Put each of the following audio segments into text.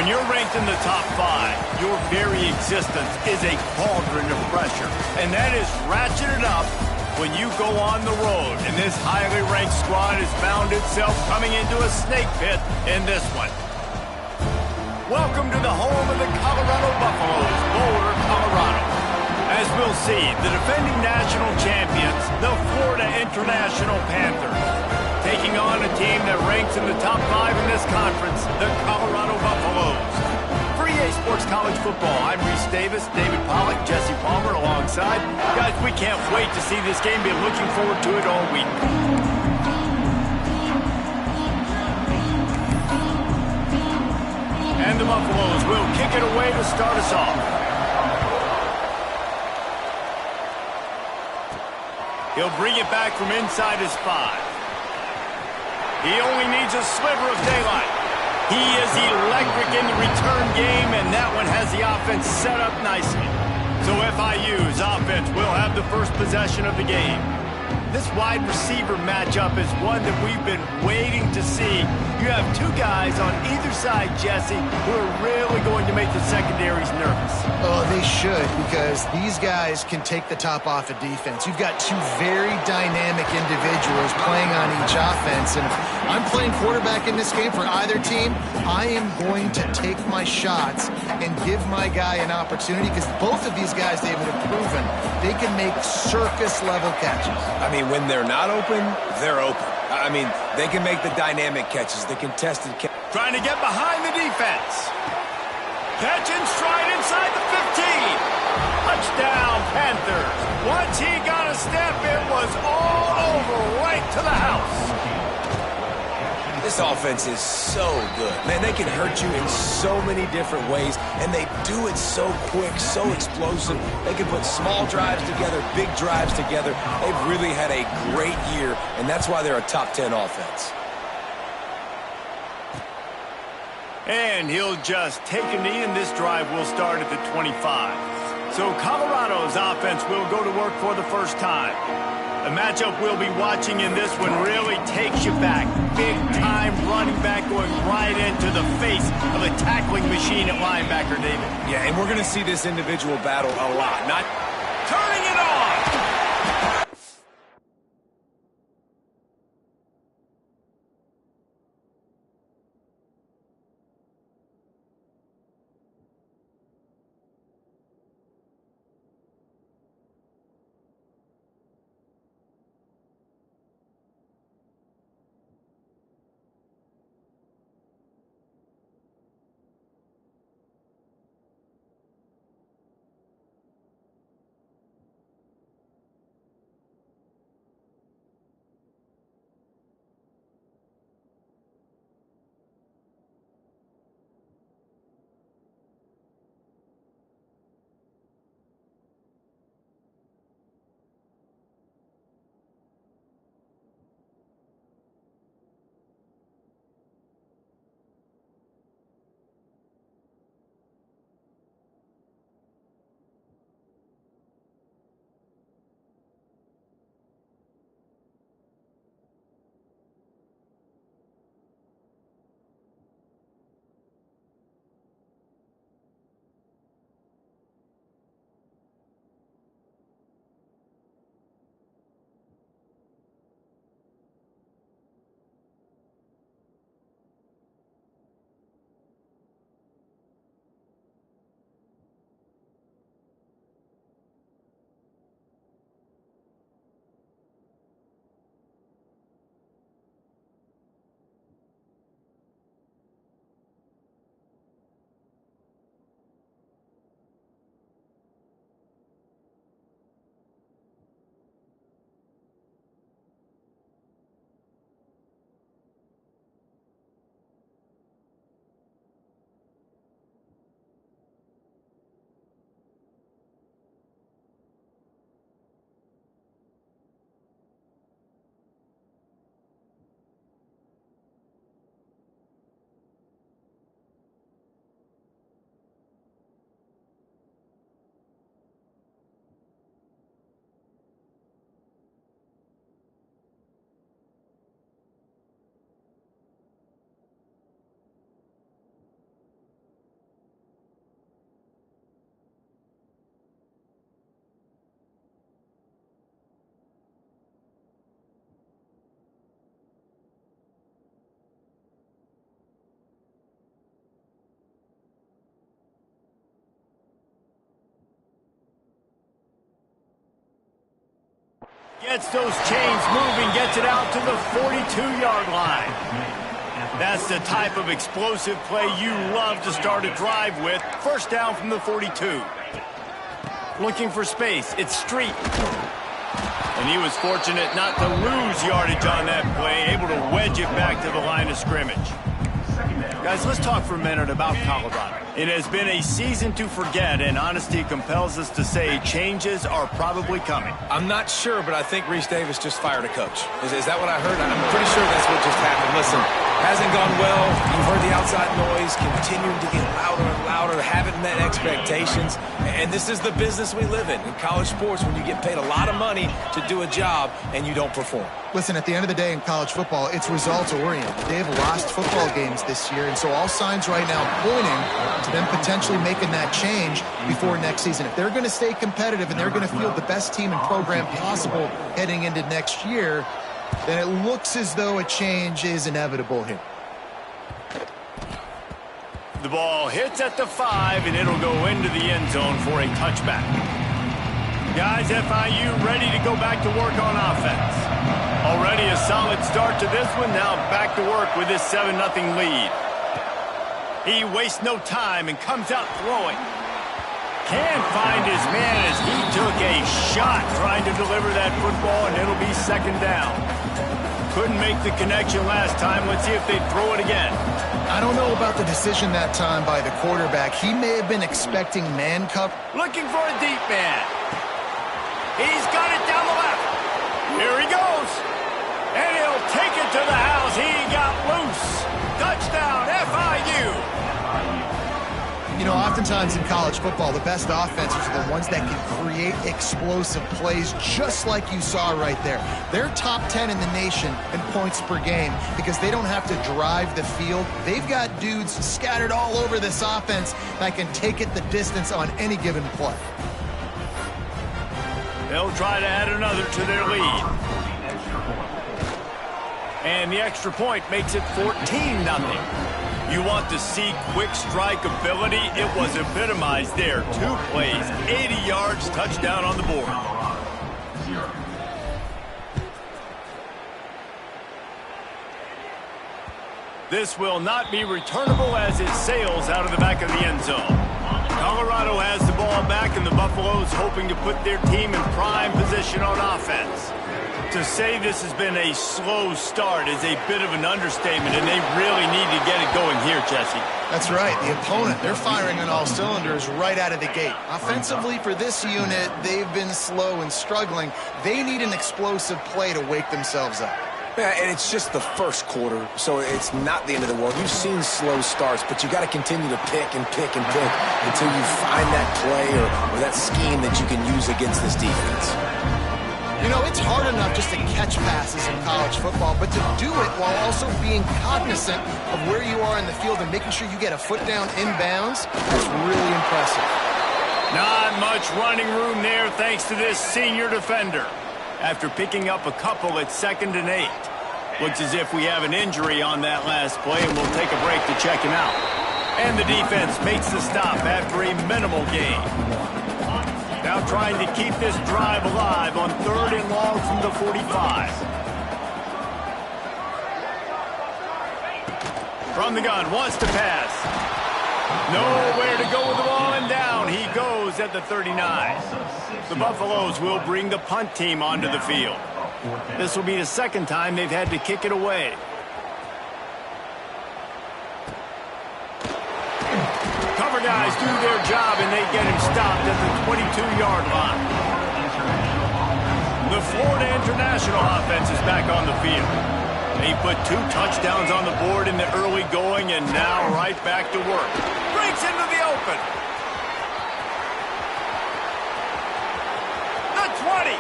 you're ranked in the top 5, your very existence is a cauldron of pressure. And that is ratcheted up when you go on the road. And this highly ranked squad has found itself coming into a snake pit in this one. Welcome to the home of the Colorado Buffaloes, Boulder, Colorado. As we'll see, the defending national champions, the Florida International Panthers, taking on a team that ranks in the top 5 in this conference, the Colorado Buffaloes. For EA Sports College Football, I'm Reese Davis, David Pollack, Jesse Palmer alongside. Guys, we can't wait to see this game. Been looking forward to it all week. And the Buffaloes will kick it away to start us off. He'll bring it back from inside his 5. He only needs a sliver of daylight. He is electric in the return game, and that one has the offense set up nicely. So FIU's offense will have the first possession of the game. This wide receiver matchup is one that we've been waiting to see. You have 2 guys on either side, Jesse, who are really going to make the secondaries nervous. Oh, they should, because these guys can take the top off of defense. You've got 2 very dynamic individuals playing on each offense, and if I'm playing quarterback in this game for either team, I am going to take my shots and give my guy an opportunity, because both of these guys, David, have proven they can make circus-level catches. I mean, when they're not open, they're open. I mean, they can make the dynamic catches, the contested catches. Trying to get behind the defense. Catch in stride inside the 15. Touchdown, Panthers. Once he got a step, it was all over right to the house. This offense is so good. Man, they can hurt you in so many different ways, and they do it so quick, so explosive. They can put small drives together, big drives together. They've really had a great year, and that's why they're a top 10 offense. And he'll just take a knee, and this drive will start at the 25. So Colorado's offense will go to work for the first time. The matchup we'll be watching in this one really takes you back. Big-time running back going right into the face of a tackling machine at linebacker, David. Yeah, and we're going to see this individual battle a lot. Not turning it on. Gets those chains moving, gets it out to the 42-yard line. That's the type of explosive play you love to start a drive with. First down from the 42. Looking for space. It's Street. And he was fortunate not to lose yardage on that play, able to wedge it back to the line of scrimmage. Guys, let's talk for a minute about Colorado. It has been a season to forget, and honesty compels us to say changes are probably coming. I'm not sure, but I think Reese Davis just fired a coach. Is that what I heard? I'm pretty sure that's what just happened. Listen, hasn't gone well. You've heard the outside noise, continuing to get louder and louder, haven't met expectations. And this is the business we live in college sports, when you get paid a lot of money to do a job and you don't perform. Listen, at the end of the day in college football, it's results-oriented. They have lost football games this year, and so all signs right now pointing to them potentially making that change before next season. If they're going to stay competitive and they're going to field the best team and program possible heading into next year, then it looks as though a change is inevitable here. The ball hits at the 5, and it'll go into the end zone for a touchback. Guys, FIU ready to go back to work on offense. Already a solid start to this one. Now back to work with this 7-0 lead. He wastes no time and comes out throwing. Can't find his man as he took a shot trying to deliver that football, and it'll be second down. Couldn't make the connection last time. Let's see if they throw it again. I don't know about the decision that time by the quarterback. He may have been expecting man cover. Looking for a deep man. He's got it down the left. Here he goes. And he'll take it to the house. He got loose. Touchdown, FIU. You know, oftentimes in college football, the best offenses are the ones that can create explosive plays just like you saw right there. They're top 10 in the nation in points per game because they don't have to drive the field. They've got dudes scattered all over this offense that can take it the distance on any given play. They'll try to add another to their lead. And the extra point makes it 14-0. You want to see quick strike ability? It was epitomized there. 2 plays, 80 yards, touchdown on the board. This will not be returnable as it sails out of the back of the end zone. Colorado has the ball back, and the Buffaloes hoping to put their team in prime position on offense. To say this has been a slow start is a bit of an understatement, and they really need to get it going here, Jesse. That's right. The opponent, they're firing on all cylinders right out of the gate. Offensively, for this unit, they've been slow and struggling. They need an explosive play to wake themselves up. Yeah, and it's just the first quarter, so it's not the end of the world. You've seen slow starts, but you got to continue to pick and pick and pick until you find that play or that scheme that you can use against this defense. You know, it's hard enough just to catch passes in college football, but to do it while also being cognizant of where you are in the field and making sure you get a foot down inbounds, that's really impressive. Not much running room there thanks to this senior defender. After picking up a couple at 2nd and 8. Looks as if we have an injury on that last play, and we'll take a break to check him out. And the defense makes the stop after a minimal gain. Now trying to keep this drive alive on 3rd and long from the 45. From the gun, wants to pass. Nowhere to go with the ball, and down he goes at the 39. The Buffaloes will bring the punt team onto the field. This will be the 2nd time they've had to kick it away. Cover guys do their job, and they get him stopped at the 22-yard line. The Florida International offense is back on the field. They put 2 touchdowns on the board in the early going, and now right back to work. Breaks into the open. The 20.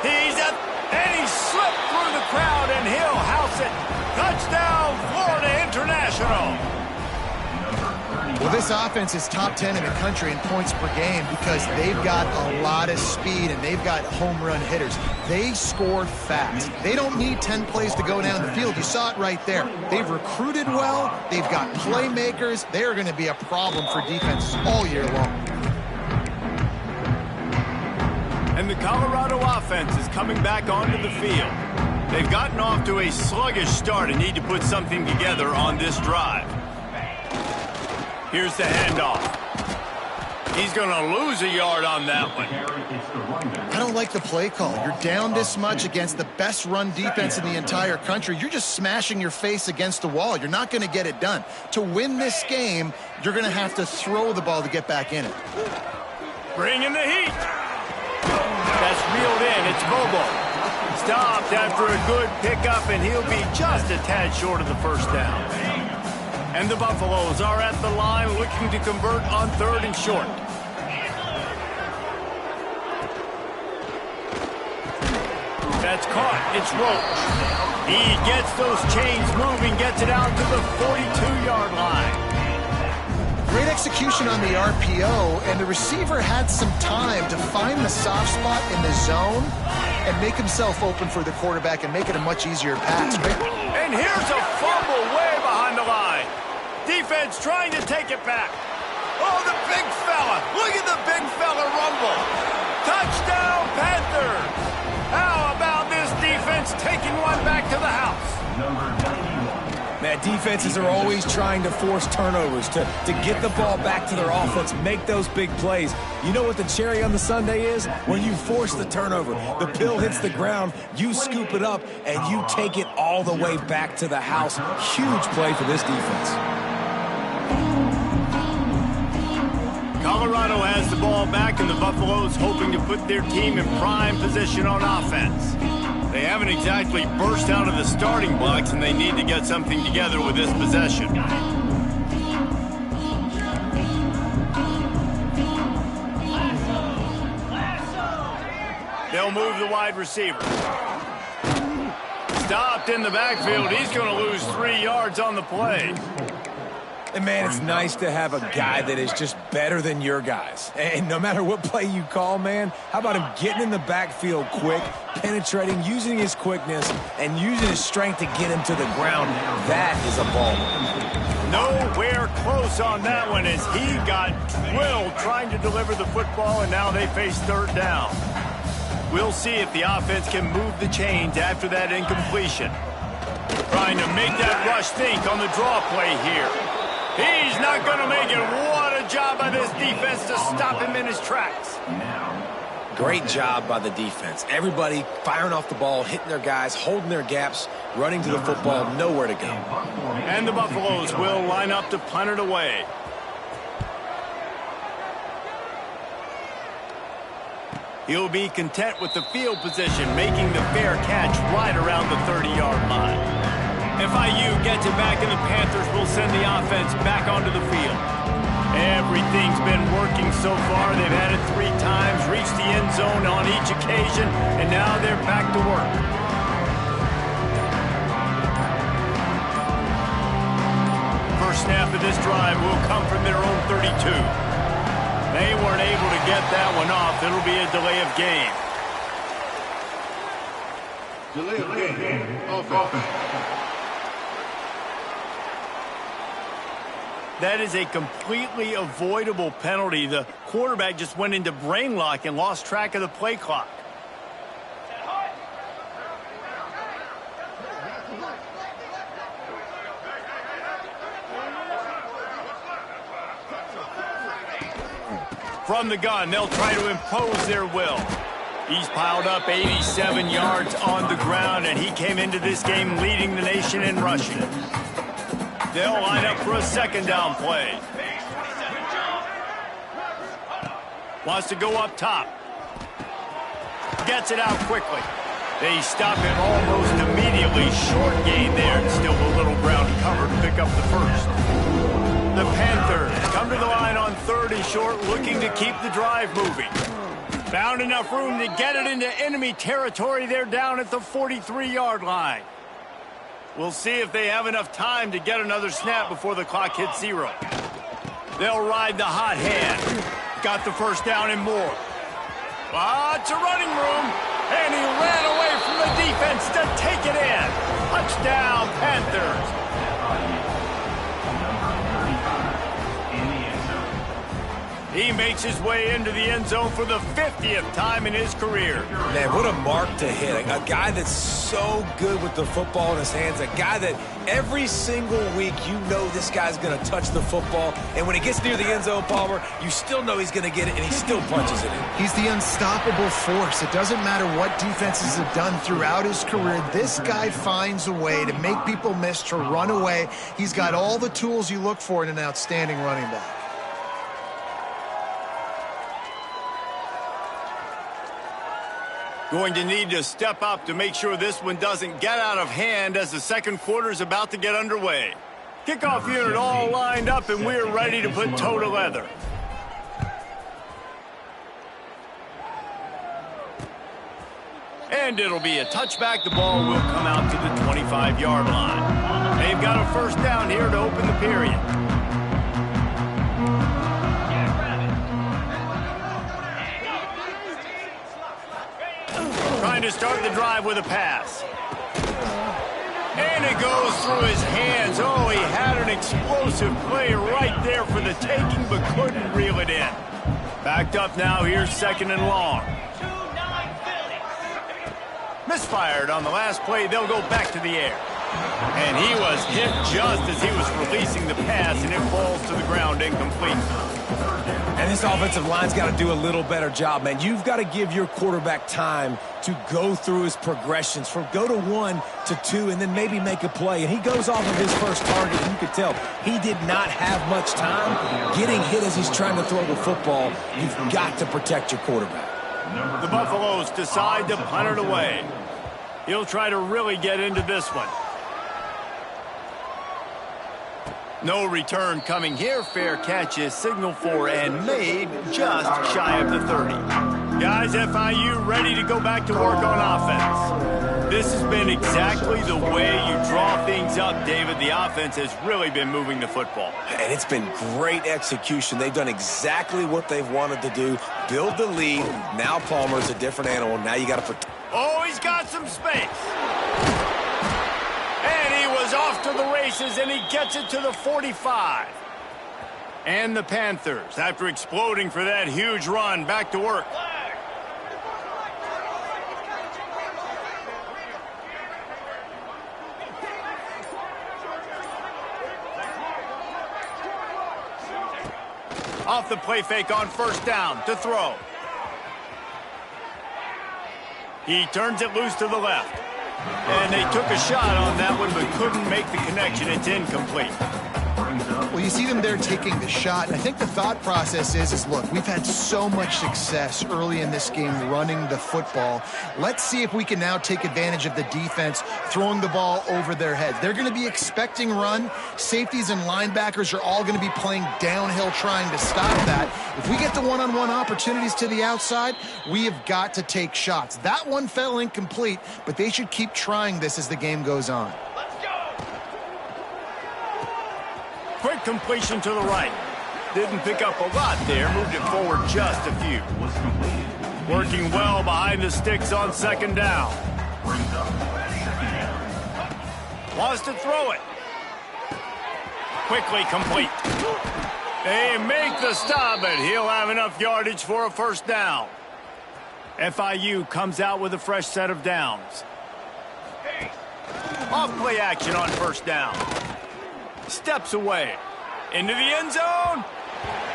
He's up, and he slipped through the crowd, and he'll house it. Touchdown, Florida International. Well, this offense is top 10 in the country in points per game because they've got a lot of speed and they've got home run hitters. They score fast. They don't need 10 plays to go down the field. You saw it right there. They've recruited well. They've got playmakers. They are going to be a problem for defenses all year long. And the Colorado offense is coming back onto the field. They've gotten off to a sluggish start and need to put something together on this drive. Here's the handoff. He's going to lose a yard on that one. I don't like the play call. You're down this much against the best run defense in the entire country. You're just smashing your face against the wall. You're not going to get it done. To win this game, you're going to have to throw the ball to get back in it. Bring in the heat. That's reeled in. It's Bobo. Stopped after a good pickup, and he'll be just a tad short of the first down. And the Buffaloes are at the line looking to convert on 3rd and short. That's caught. It's Roach. He gets those chains moving, gets it out to the 42-yard line. Great execution on the RPO, and the receiver had some time to find the soft spot in the zone and make himself open for the quarterback and make it a much easier pass. Right? And here's a fumble way behind the line. Defense trying to take it back. Oh, the big fella. Look at the big fella rumble. Touchdown, Panthers. How about this defense taking one back to the house? Number 91. Man, defenses are always trying to force turnovers to get the ball back to their offense, make those big plays. You know what the cherry on the sundae is? When you force the turnover, the pill hits the ground, you scoop it up, and you take it all the way back to the house. Huge play for this defense. Colorado has the ball back, and the Buffaloes hoping to put their team in prime position on offense. They haven't exactly burst out of the starting blocks, and they need to get something together with this possession. They'll move the wide receiver. Stopped in the backfield. He's going to lose 3 yards on the play. And, man, it's nice to have a guy that is just better than your guys. And no matter what play you call, man, how about him getting in the backfield quick, penetrating, using his quickness, and using his strength to get him to the ground? That is a ball. Nowhere close on that one as he got drilled trying to deliver the football, and now they face 3rd down. We'll see if the offense can move the chains after that incompletion. Trying to make that rush think on the draw play here. He's not going to make it. What a job by this defense to stop him in his tracks. Great job by the defense. Everybody firing off the ball, hitting their guys, holding their gaps, running to the football, nowhere to go. And the Buffaloes will line up to punt it away. He'll be content with the field position, making the fair catch right around the 30-yard line. FIU gets it back, and the Panthers will send the offense back onto the field. Everything's been working so far. They've had it 3 times, reached the end zone on each occasion, and now they're back to work. First snap of this drive will come from their own 32. They weren't able to get that one off. It'll be a delay of game. Delay of game. Offense. That is a completely avoidable penalty. The quarterback just went into brain lock and lost track of the play clock. From the gun, they'll try to impose their will. He's piled up 87 yards on the ground, and he came into this game leading the nation in rushing. They'll line up for a 2nd down play. Wants to go up top. Gets it out quickly. They stop him almost immediately. Short gain there, and still a little ground cover to pick up the first. The Panthers come to the line on 3rd and short, looking to keep the drive moving. Found enough room to get it into enemy territory. They're down at the 43-yard line. We'll see if they have enough time to get another snap before the clock hits 0. They'll ride the hot hand. Got the first down and more. Lots of running room. And he ran away from the defense to take it in. Touchdown, Panthers. He makes his way into the end zone for the 50th time in his career. Man, what a mark to hit. A guy that's so good with the football in his hands. A guy that every single week you know this guy's going to touch the football. And when it gets near the end zone, Palmer, you still know he's going to get it, and he still punches it in. He's the unstoppable force. It doesn't matter what defenses have done throughout his career. This guy finds a way to make people miss, to run away. He's got all the tools you look for in an outstanding running back. Going to need to step up to make sure this one doesn't get out of hand as the second quarter is about to get underway. Kickoff unit all lined up, and we're ready to put toe to leather. And it'll be a touchback. The ball will come out to the 25-yard line. They've got a first down here to open the period. Trying to start the drive with a pass. And it goes through his hands. Oh, he had an explosive play right there for the taking, but couldn't reel it in. Backed up now, here's second and long. Misfired on the last play. They'll go back to the air. And he was hit just as he was releasing the pass, and it falls to the ground incomplete. And this offensive line's got to do a little better job, man. You've got to give your quarterback time to go through his progressions from go to 1 to 2 and then maybe make a play. And he goes off of his first target. You could tell he did not have much time getting hit as he's trying to throw the football. You've got to protect your quarterback. The Buffaloes decide to punt it away. He'll try to really get into this one. No return coming here. Fair catch is signaled for and made just shy of the 30. Guys, FIU ready to go back to work on offense. This has been exactly the way you draw things up, David. The offense has really been moving the football. And it's been great execution. They've done exactly what they've wanted to do. Build the lead. Now Palmer's a different animal. Now you got to protect. Oh, he's got some space. And he was off to the races, and he gets it to the 45. And the Panthers, after exploding for that huge run, back to work. Off the play fake on first down to throw. He turns it loose to the left. And they took a shot on that one but couldn't make the connection. It's incomplete. Well, you see them there taking the shot. And I think the thought process is, look, we've had so much success early in this game running the football. Let's see if we can now take advantage of the defense throwing the ball over their head. They're going to be expecting run. Safeties and linebackers are all going to be playing downhill trying to stop that. If we get the one-on-one opportunities to the outside, we have got to take shots. That one fell incomplete, but they should keep trying this as the game goes on. Quick completion to the right. Didn't pick up a lot there. Moved it forward just a few. Working well behind the sticks on second down. Wants to throw it. Quickly complete. They make the stop, but he'll have enough yardage for a first down. FIU comes out with a fresh set of downs. Off play action on first down. Steps away into the end zone,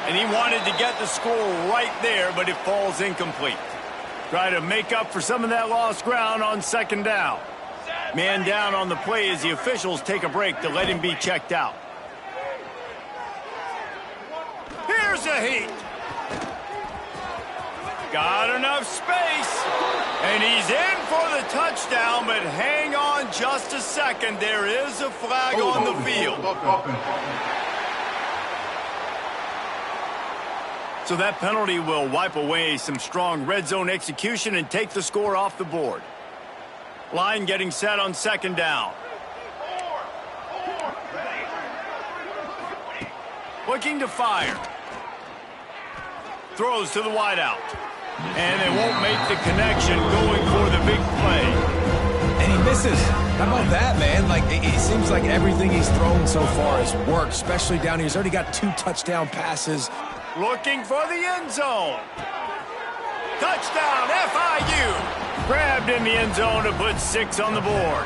and he wanted to get the score right there, but it falls incomplete. Try to make up for some of that lost ground on second down. Man down on the play as the officials take a break to let him be checked out. Here's a heat. Got enough space, and he's in for the touchdown, but hang on just a second. There is a flag on the field. So that penalty will wipe away some strong red zone execution and take the score off the board. Line getting set on second down. Looking to fire. Throws to the wideout. And they won't make the connection going for the big play. And he misses. How about that, man? Like, it seems like everything he's thrown so far has worked, especially down here. He's already got 2 touchdown passes. Looking for the end zone. Touchdown, FIU. Grabbed in the end zone to put 6 on the board.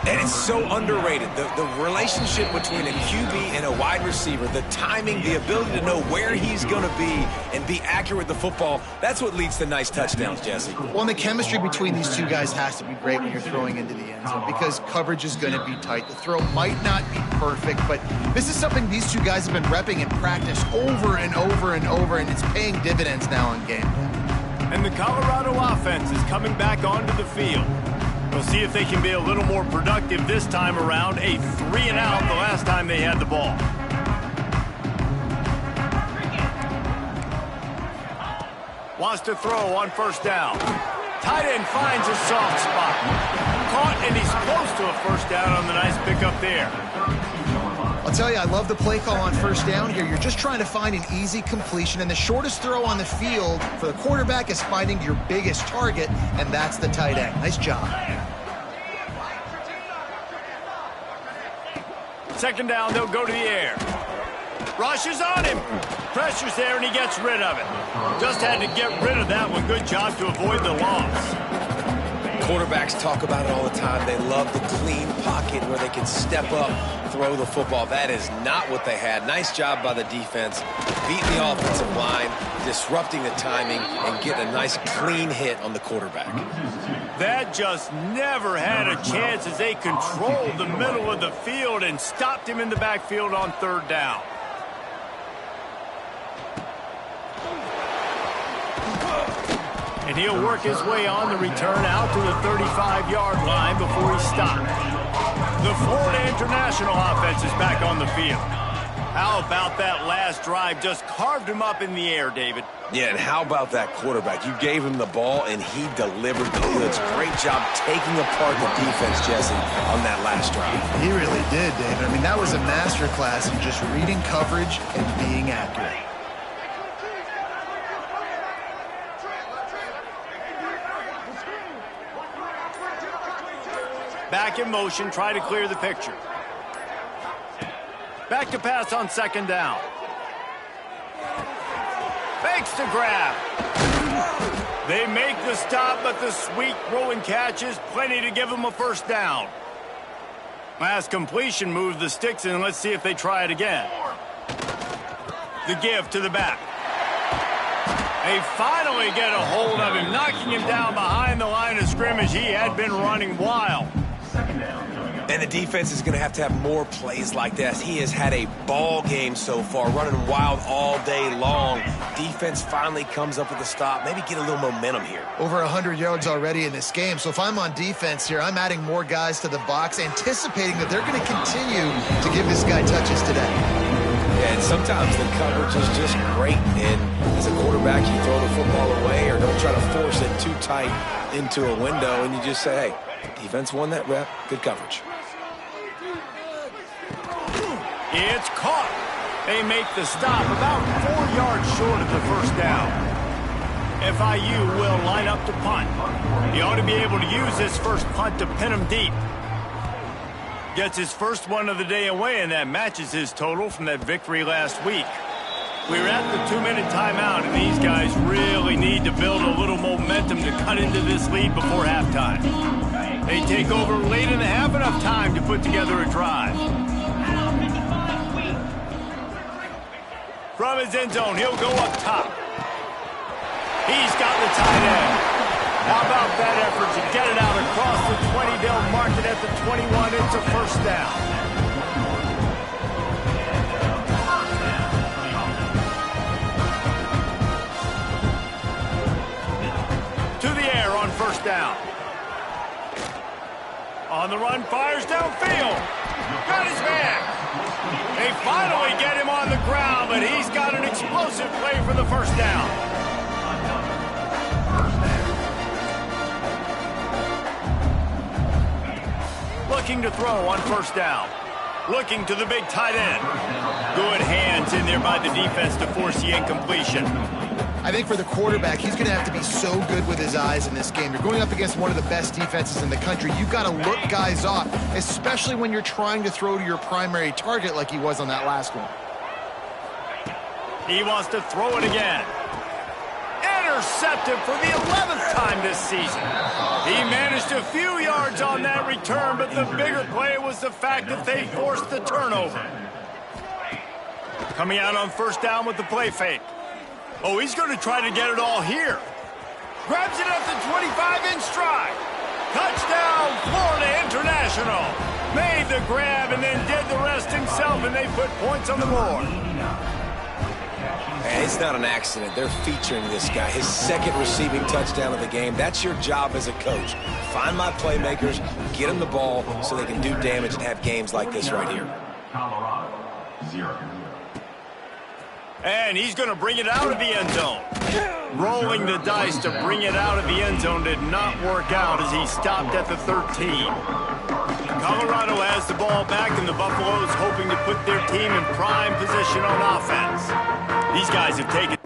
And it's so underrated. The relationship between a QB and a wide receiver, the timing, the ability to know where he's going to be and be accurate with the football, that's what leads to nice touchdowns, Jesse. Well, and the chemistry between these two guys has to be great when you're throwing into the end zone because coverage is going to be tight. The throw might not be perfect, but this is something these two guys have been repping in practice over and over and over, and it's paying dividends now on game day. And the Colorado offense is coming back onto the field. We'll see if they can be a little more productive this time around. A 3-and-out the last time they had the ball. Wants to throw on first down. Tight end finds a soft spot. Caught, and he's close to a first down on the nice pickup there. I'll tell you, I love the play call on first down here. You're just trying to find an easy completion, and the shortest throw on the field for the quarterback is finding your biggest target, and that's the tight end. Nice job. Second down, they'll go to the air. Rushes on him. Pressure's there, and he gets rid of it. Just had to get rid of that one. Good job to avoid the loss. Quarterbacks talk about it all the time. They love the clean pocket where they can step up, throw the football. That is not what they had. Nice job by the defense, beating the offensive line, disrupting the timing, and getting a nice clean hit on the quarterback. That just never had a chance as they controlled the middle of the field and stopped him in the backfield on third down. And he'll work his way on the return out to the 35-yard line before he stopped. The Florida International offense is back on the field. How about that last drive? Just carved him up in the air, David. Yeah, and how about that quarterback? You gave him the ball, and he delivered the goods. Great job taking apart the defense, Jesse, on that last drive. He really did, David. I mean, that was a masterclass in just reading coverage and being accurate. Back in motion, try to clear the picture. Back to pass on second down. Fakes to grab. They make the stop, but the sweet throw and catch is plenty to give them a first down. Last completion moved the sticks in. Let's see if they try it again. The give to the back. They finally get a hold of him, knocking him down behind the line of scrimmage. He had been running wild. And the defense is going to have more plays like this. He has had a ball game so far, running wild all day long. Defense finally comes up with a stop. Maybe get a little momentum here. Over 100 yards already in this game. So if I'm on defense here, I'm adding more guys to the box, anticipating that they're going to continue to give this guy touches today. Yeah, and sometimes the coverage is just great. And as a quarterback, you throw the football away or don't try to force it too tight into a window, and you just say, hey, defense won that rep. Good coverage. It's caught. They make the stop about 4 yards short of the first down. FIU will line up to punt. He ought to be able to use this first punt to pin him deep. Gets his first one of the day away, and that matches his total from that victory last week. We're at the 2-minute timeout, and these guys really need to build a little momentum to cut into this lead before halftime. They take over late in the half, enough time to put together a drive. From his end zone, he'll go up top. He's got the tight end. How about that effort to get it out across the 20? They'll mark it at the 21. It's a first down. To the air on first down. On the run, fires downfield. Got his man. They finally get him on the ground, but he's got an explosive play for the first down. Looking to throw on first down. Looking to the big tight end. Good hands in there by the defense to force the incompletion. I think for the quarterback, he's going to have to be so good with his eyes in this game. You're going up against one of the best defenses in the country. You've got to look guys off, especially when you're trying to throw to your primary target like he was on that last one. He wants to throw it again. Intercepted for the 11th time this season. He managed a few yards on that return, but the bigger play was the fact that they forced the turnover. Coming out on first down with the play fake. Oh, he's going to try to get it all here. Grabs it at the 25 in stride. Touchdown, Florida International. Made the grab and then did the rest himself, and they put points on the board. And it's not an accident. They're featuring this guy. His second receiving touchdown of the game. That's your job as a coach. Find my playmakers, get them the ball so they can do damage and have games like this right here. Colorado, 0. And he's going to bring it out of the end zone. Rolling the dice to bring it out of the end zone did not work out as he stopped at the 13. Colorado has the ball back, and the Buffaloes hoping to put their team in prime position on offense. These guys have taken...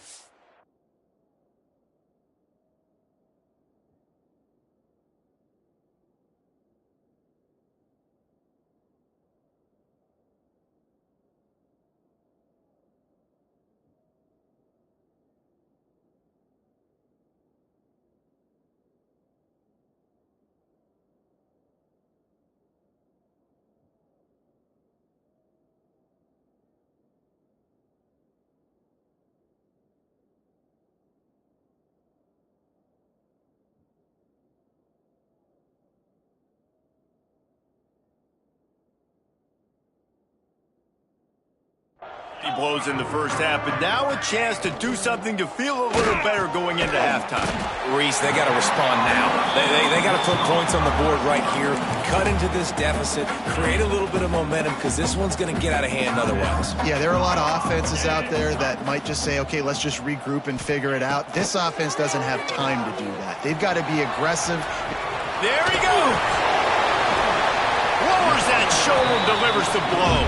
He blows in the first half, but now a chance to do something to feel a little better going into halftime. Reese, they got to respond now. They got to put points on the board right here, cut into this deficit, create a little bit of momentum, because this one's going to get out of hand otherwise. Yeah, there are a lot of offenses out there that might just say, okay, let's just regroup and figure it out. This offense doesn't have time to do that. They've got to be aggressive. There he goes. Lowers that shoulder, delivers the blow.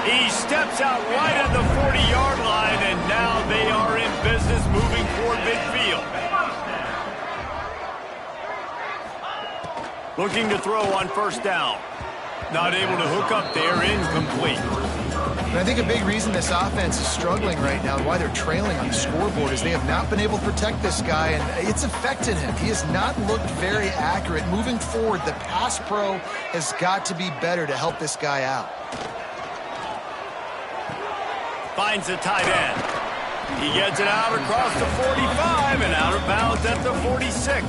He steps out right at the 40-yard line, and now they are in business moving toward midfield. Looking to throw on first down. Not able to hook up there, incomplete. And I think a big reason this offense is struggling right now and why they're trailing on the scoreboard is they have not been able to protect this guy, and it's affected him. He has not looked very accurate. Moving forward, the pass pro has got to be better to help this guy out. Finds the tight end. He gets it out across the 45 and out of bounds at the 46.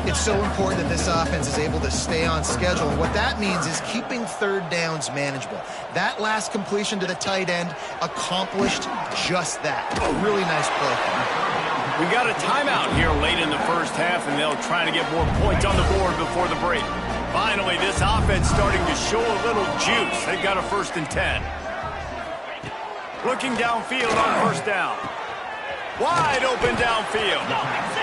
It's so important that this offense is able to stay on schedule. And what that means is keeping third downs manageable. That last completion to the tight end accomplished just that. A really nice play. We got a timeout here late in the first half, and they'll try to get more points on the board before the break. Finally, this offense starting to show a little juice. They've got a 1st and 10. Looking downfield on first down. Wide open downfield.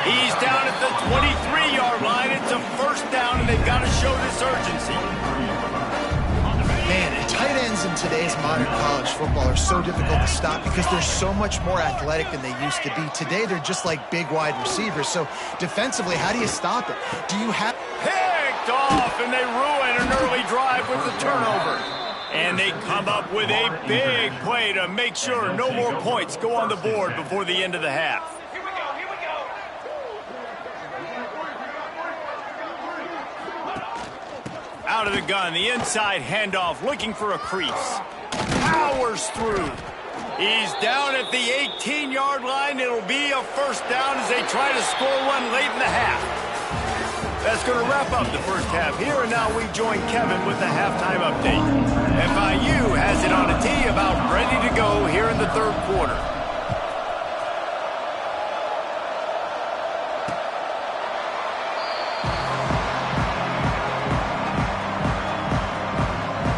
He's down at the 23-yard line. It's a 1st down, and they've got to show this urgency. Man, tight ends in today's modern college football are so difficult to stop because they're so much more athletic than they used to be. Today, they're just like big wide receivers. So defensively, how do you stop it? Do you have... Picked off, and they ruin an early drive with the turnover. And they come up with a big play to make sure no more points go on the board before the end of the half. Here we go. Out of the gun, the inside handoff, looking for a crease. Powers through. He's down at the 18-yard line. It'll be a 1st down as they try to score one late in the half. That's going to wrap up the first half here, and now we join Kevin with the halftime update. FIU has it on a tee, about ready to go here in the 3rd quarter.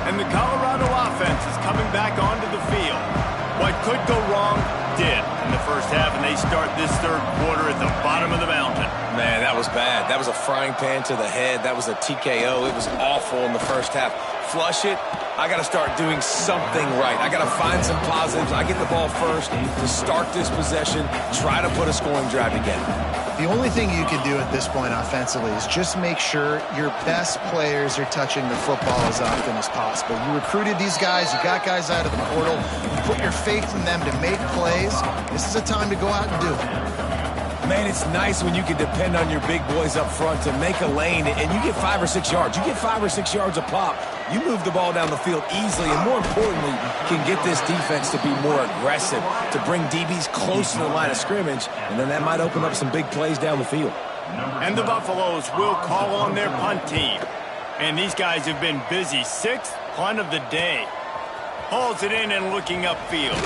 And the Colorado offense is coming back onto the field. What could go wrong did in the first half, and they start this 3rd quarter at the bottom of the mountain. Man, that was bad. That was a frying pan to the head. That was a TKO. It was awful in the first half. Flush it, I got to start doing something right. I got to find some positives. I get the ball first to start this possession, try to put a scoring drive together. The only thing you can do at this point offensively is just make sure your best players are touching the football as often as possible. You recruited these guys. You got guys out of the portal. You put your faith in them to make plays. This is a time to go out and do it. Man, it's nice when you can depend on your big boys up front to make a lane, and you get 5 or 6 yards. You get 5 or 6 yards a pop. You move the ball down the field easily, and more importantly, can get this defense to be more aggressive, to bring DBs close to the line of scrimmage, and then that might open up some big plays down the field. And the Buffaloes will call on their punt team. And these guys have been busy. 6th punt of the day. Hauls it in and looking upfield.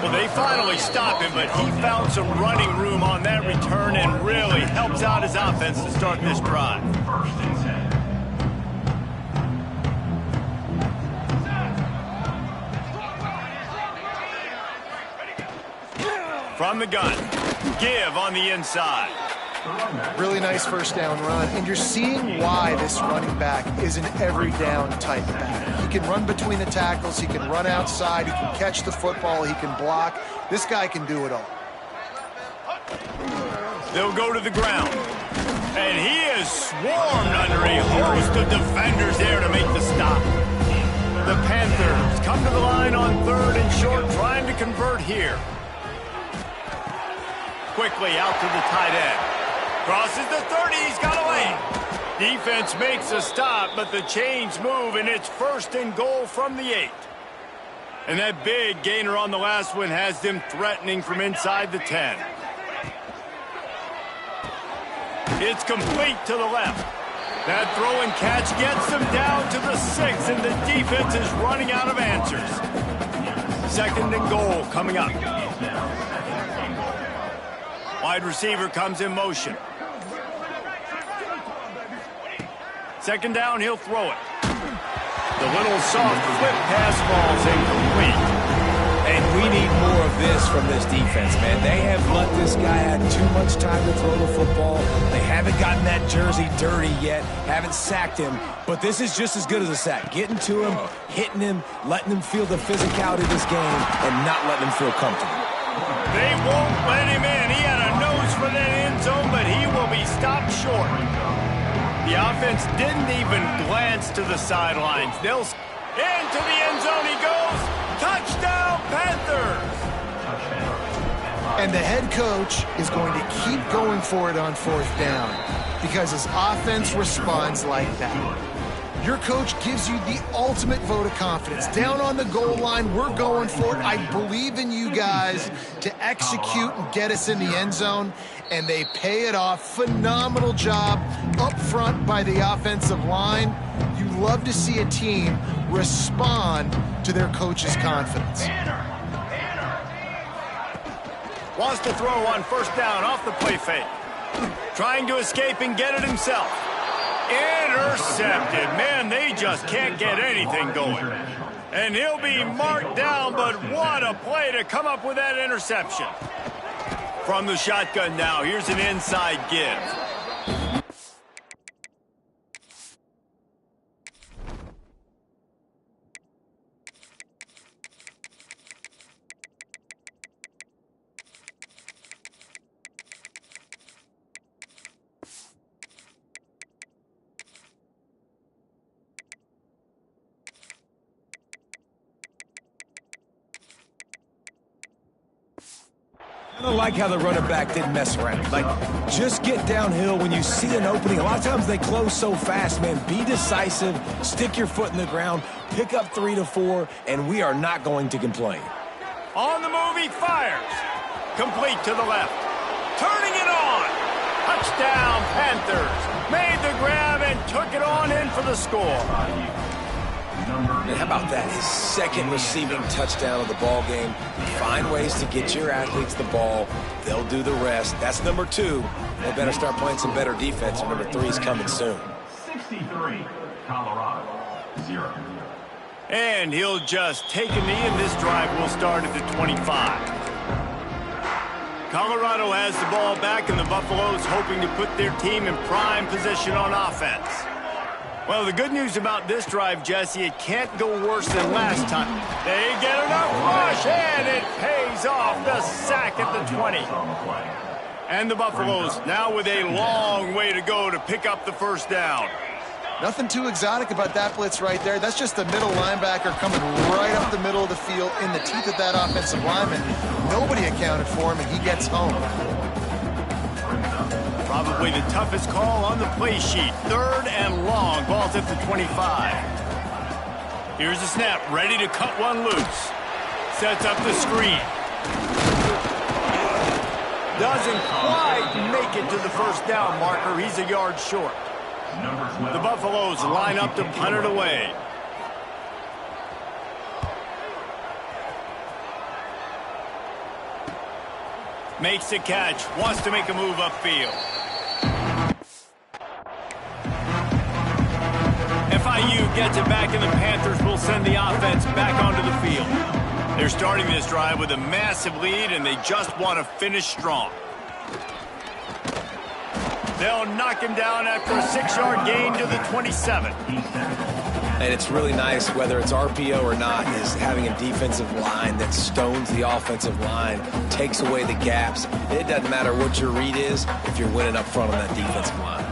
Well, they finally stop him, but he found some running room on that return and really helps out his offense to start this drive. First and 10. From the gun, give on the inside. Really nice first down run, and you're seeing why this running back is an every down type back. He can run between the tackles, he can run outside, he can catch the football, he can block. This guy can do it all. They'll go to the ground. And he is swarmed under a host of defenders there to make the stop. The Panthers come to the line on 3rd and short, trying to convert here. Quickly out to the tight end. Crosses the 30, he's got away. Defense makes a stop, but the chains move, and it's 1st and goal from the 8. And that big gainer on the last one has them threatening from inside the 10. It's complete to the left. That throw and catch gets them down to the 6, and the defense is running out of answers. 2nd and goal coming up. Wide receiver comes in motion. 2nd down, he'll throw it. The little soft flip pass falls incomplete. And we need more of this from this defense, man. They have let this guy have too much time to throw the football. They haven't gotten that jersey dirty yet, haven't sacked him. But this is just as good as a sack. Getting to him, hitting him, letting him feel the physicality of this game, and not letting him feel comfortable. They won't let him in. He had a nose for that end zone, but he will be stopped short. The offense didn't even glance to the sidelines. They'll into the end zone he goes. Touchdown, Panthers! And the head coach is going to keep going for it on 4th down because his offense responds like that. Your coach gives you the ultimate vote of confidence. Down on the goal line, we're going for it. I believe in you guys to execute and get us in the end zone, and they pay it off. Phenomenal job up front by the offensive line. You love to see a team respond to their coach's confidence. Wants to throw on 1st down off the play fake. Trying to escape and get it himself. Intercepted. Man, they just can't get anything going. And he'll be marked down, but what a play to come up with that interception. From the shotgun now, here's an inside give. I don't like how the running back didn't mess around. Like, just get downhill when you see an opening. A lot of times they close so fast, man. Be decisive, stick your foot in the ground, pick up 3 to 4, and we are not going to complain. On the move, he fires. Complete to the left. Turning it on. Touchdown, Panthers. Made the grab and took it on in for the score. And how about that? His 2nd receiving touchdown of the ball game. Find ways to get your athletes the ball. They'll do the rest. That's number 2. They better start playing some better defense, and number 3 is coming soon. 63, Colorado, 0. And he'll just take a knee, and this drive will start at the 25. Colorado has the ball back, and the Buffaloes hoping to put their team in prime position on offense. Well, the good news about this drive, Jesse, it can't go worse than last time. They get enough rush, and it pays off. The sack at the 20. And the Buffaloes now with a long way to go to pick up the first down. Nothing too exotic about that blitz right there. That's just the middle linebacker coming right up the middle of the field in the teeth of that offensive lineman. Nobody accounted for him, and he gets home. Probably the toughest call on the play sheet. 3rd and long. Ball's at the 25. Here's the snap. Ready to cut one loose. Sets up the screen. Doesn't quite make it to the first down marker. He's a yard short. The Buffaloes line up to punt it away. Makes the catch. Wants to make a move upfield. FIU gets it back, and the Panthers will send the offense back onto the field. They're starting this drive with a massive lead, and they just want to finish strong. They'll knock him down after a 6-yard gain to the 27. And it's really nice, whether it's RPO or not, is having a defensive line that stones the offensive line, takes away the gaps. It doesn't matter what your read is if you're winning up front on that defensive line.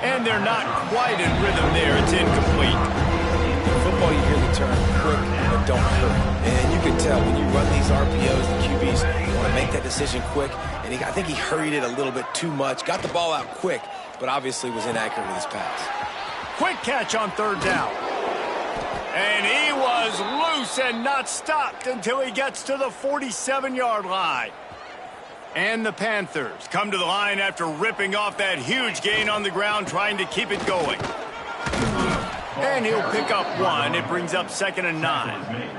And they're not quite in rhythm there. It's incomplete. In football, you hear the term quick, but don't hurry. And you can tell when you run these RPOs, the QBs want to make that decision quick. And I think he hurried it a little bit too much. Got the ball out quick, but obviously was inaccurate with his pass. Quick catch on 3rd down. And he was loose and not stopped until he gets to the 47-yard line. And the Panthers come to the line after ripping off that huge gain on the ground, trying to keep it going. And he'll pick up one. It brings up 2nd and 9.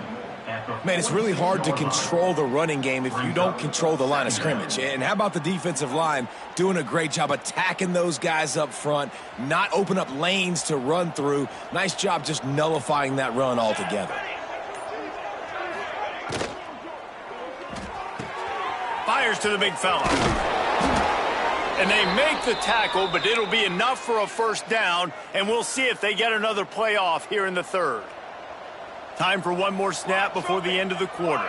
Man, it's really hard to control the running game if you don't control the line of scrimmage. And how about the defensive line doing a great job attacking those guys up front, not open up lanes to run through. Nice job just nullifying that run altogether. Fires to the big fella. And they make the tackle, but it'll be enough for a first down, and we'll see if they get another play off here in the 3rd. Time for one more snap before the end of the quarter.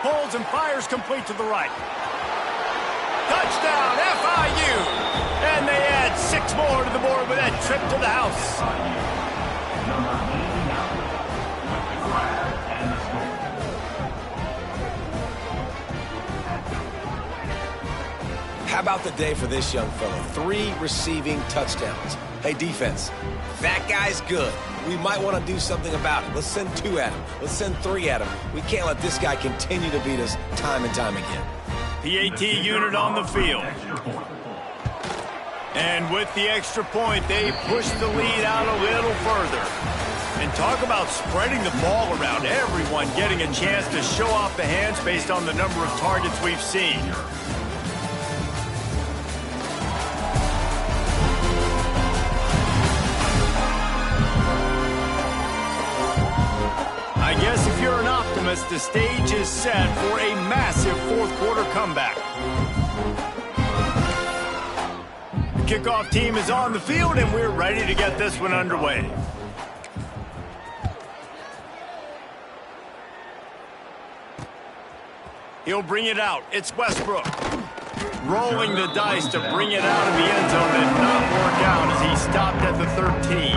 Pulls and fires complete to the right. Touchdown, FIU! And they add 6 more to the board with that trip to the house. How about the day for this young fellow? 3 receiving touchdowns. Hey, defense, that guy's good. We might want to do something about it. Let's send 2 at him. Let's send 3 at him. We can't let this guy continue to beat us time and time again. PAT unit on the field. And with the extra point, they push the lead out a little further. And talk about spreading the ball around. Everyone getting a chance to show off the hands based on the number of targets we've seen. I guess if you're an optimist, the stage is set for a massive 4th quarter comeback. The kickoff team is on the field, and we're ready to get this one underway. He'll bring it out. It's Westbrook. Rolling the dice to bring it out of the end zone and not work out as he stopped at the 13.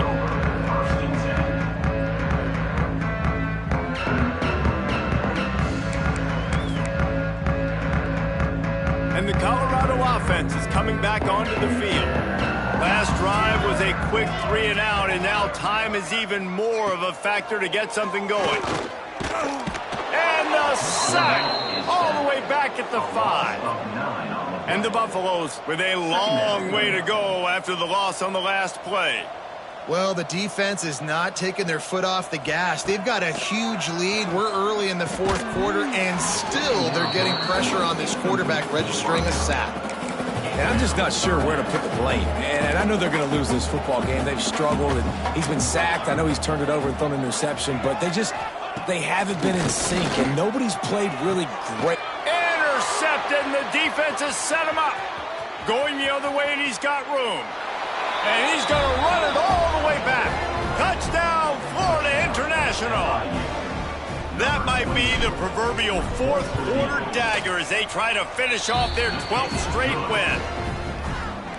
And the Colorado offense is coming back onto the field. Last drive was a quick 3 and out, and now time is even more of a factor to get something going. And the sack all the way back at the 5. And the Buffaloes with a long way to go after the loss on the last play. Well, the defense is not taking their foot off the gas. They've got a huge lead. We're early in the 4th quarter, and still they're getting pressure on this quarterback, registering a sack. And I'm just not sure where to put the blame. And I know they're going to lose this football game. They've struggled, and he's been sacked. I know he's turned it over and thrown an interception, but they haven't been in sync, and nobody's played really great. Intercepted and the defense has set him up. Going the other way, and he's got room. And he's going to run it all the way back. Touchdown, Florida International. That might be the proverbial fourth quarter dagger as they try to finish off their 12th straight win.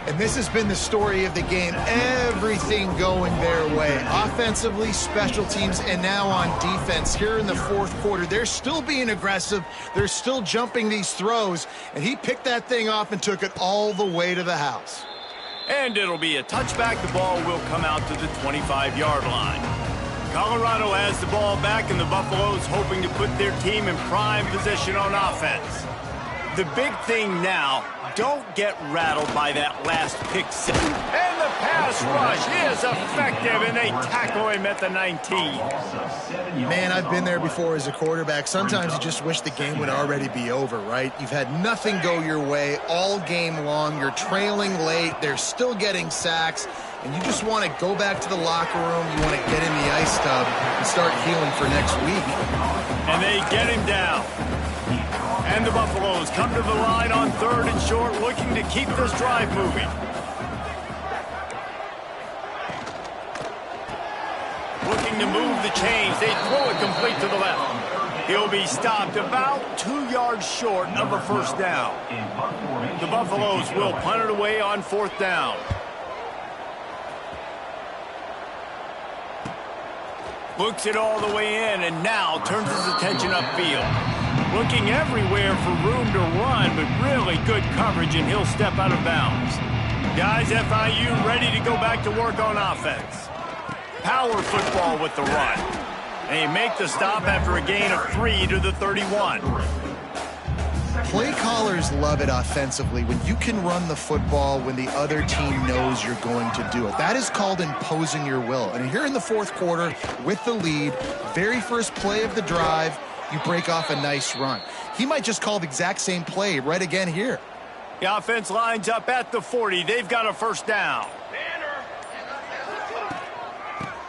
And this has been the story of the game. Everything going their way. Offensively, special teams, and now on defense here in the fourth quarter. They're still being aggressive. They're still jumping these throws. And he picked that thing off and took it all the way to the house. And it'll be a touchback. The ball will come out to the 25-yard line. Colorado has the ball back, and the Buffaloes hoping to put their team in prime position on offense. The big thing now, don't get rattled by that last pick six. And the pass rush is effective, and they tackle him at the 19. Man, I've been there before as a quarterback. Sometimes you just wish the game would already be over, right? You've had nothing go your way all game long. You're trailing late. They're still getting sacks. And you just want to go back to the locker room. You want to get in the ice tub and start healing for next week. And they get him down. And the Buffaloes come to the line on 3rd and short, looking to keep this drive moving. Looking to move the chains. They throw it complete to the left. He'll be stopped about 2 yards short of a first down. The Buffaloes will punt it away on 4th down. Looks it all the way in, and now turns his attention upfield. Looking everywhere for room to run, but really good coverage, and he'll step out of bounds. Guys, FIU ready to go back to work on offense. Power football with the run. They make the stop after a gain of 3 to the 31. Play callers love it offensively when you can run the football when the other team knows you're going to do it. That is called imposing your will. And here in the fourth quarter with the lead, very first play of the drive, you break off a nice run. He might just call the exact same play right again here. The offense lines up at the 40. They've got a first down.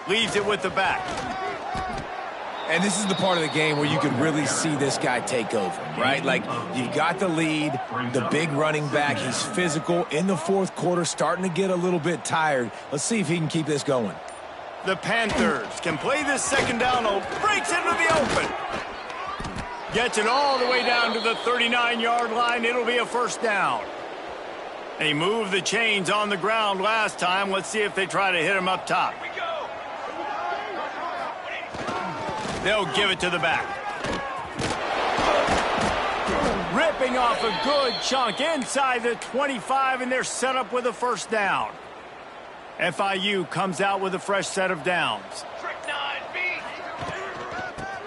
Leaves it with the back. And this is the part of the game where you can really see this guy take over, right? Like, you've got the lead, the big running back. He's physical in the fourth quarter, starting to get a little bit tired. Let's see if he can keep this going. The Panthers can play this second down. Breaks into the open. Gets it all the way down to the 39-yard line. It'll be a first down. They moved the chains on the ground last time. Let's see if they try to hit him up top. They'll give it to the back. Ripping off a good chunk inside the 25, and they're set up with a first down. FIU comes out with a fresh set of downs.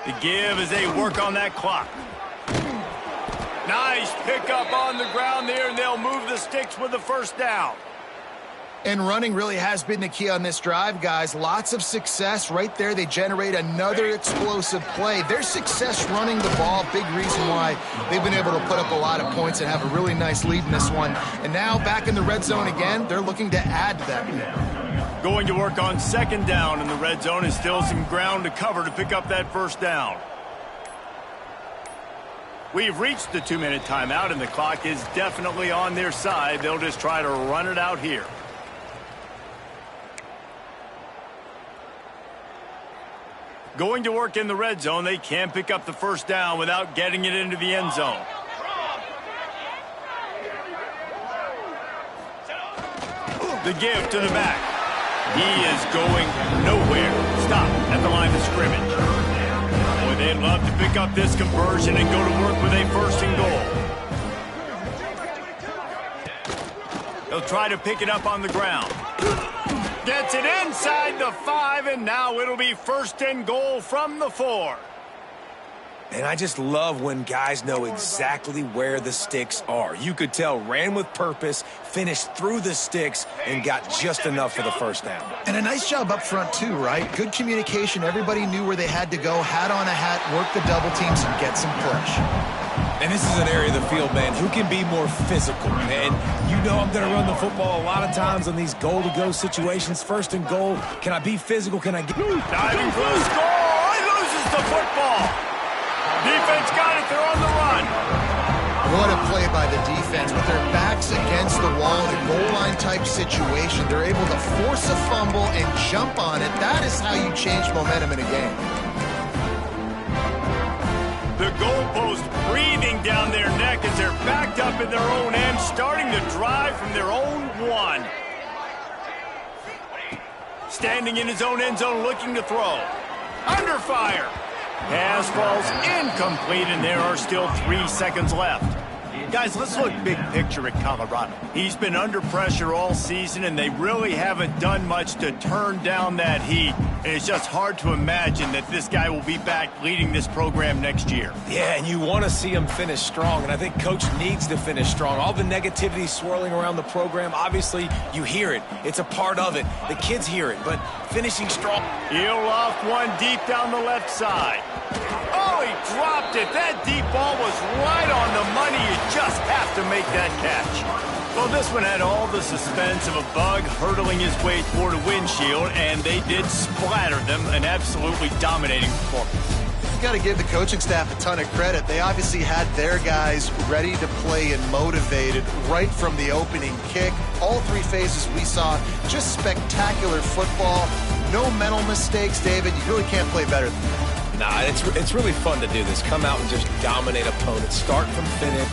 The give as they work on that clock. Nice pickup on the ground there, and they'll move the sticks with the first down. And running really has been the key on this drive, guys. Lots of success right there. They generate another explosive play. Their success running the ball, big reason why they've been able to put up a lot of points and have a really nice lead in this one. And now back in the red zone again, they're looking to add to that. Going to work on second down in the red zone is still some ground to cover to pick up that first down. We've reached the 2-minute timeout, and the clock is definitely on their side. They'll just try to run it out here. Going to work in the red zone, they can't pick up the first down without getting it into the end zone. The give to the back. He is going nowhere. Stop at the line of scrimmage. Boy, they'd love to pick up this conversion and go to work with a first and goal. They'll try to pick it up on the ground. Gets it inside the 5, and now it'll be first and goal from the 4. And I just love when guys know exactly where the sticks are. You could tell ran with purpose, finished through the sticks, and got just enough for the first down. And a nice job up front, too, right? Good communication. Everybody knew where they had to go. Hat on a hat, work the double teams, and get some push. And this is an area of the field, man, who can be more physical. And you know I'm going to run the football a lot of times on these goal-to-go situations. First and goal, can I be physical? Can I get... Diving for the score! He loses the football! Defense got it. They're on the run. What a play by the defense. With their backs against the wall in a goal line type situation, they're able to force a fumble and jump on it. That is how you change momentum in a game. The goalpost breathing down their neck as they're backed up in their own end, starting the drive from their own one. Standing in his own end zone, looking to throw. Under fire. Pass falls incomplete, and there are still 3 seconds left. Guys, let's look big picture at Colorado. He's been under pressure all season, and they really haven't done much to turn down that heat. And it's just hard to imagine that this guy will be back leading this program next year. Yeah, and you want to see him finish strong, and I think Coach needs to finish strong. All the negativity swirling around the program, obviously, you hear it. It's a part of it. The kids hear it, but finishing strong. He'll loft one deep down the left side. Oh, he dropped it. That deep ball was right on the money. You just have to make that catch. Well, this one had all the suspense of a bug hurtling his way toward a windshield, and they did splatter them. An absolutely dominating performance. You've got to give the coaching staff a ton of credit. They obviously had their guys ready to play and motivated right from the opening kick. All 3 phases we saw, just spectacular football. No mental mistakes, David. You really can't play better than that. Nah, it's really fun to do this. Come out and just dominate opponents. Start from finish.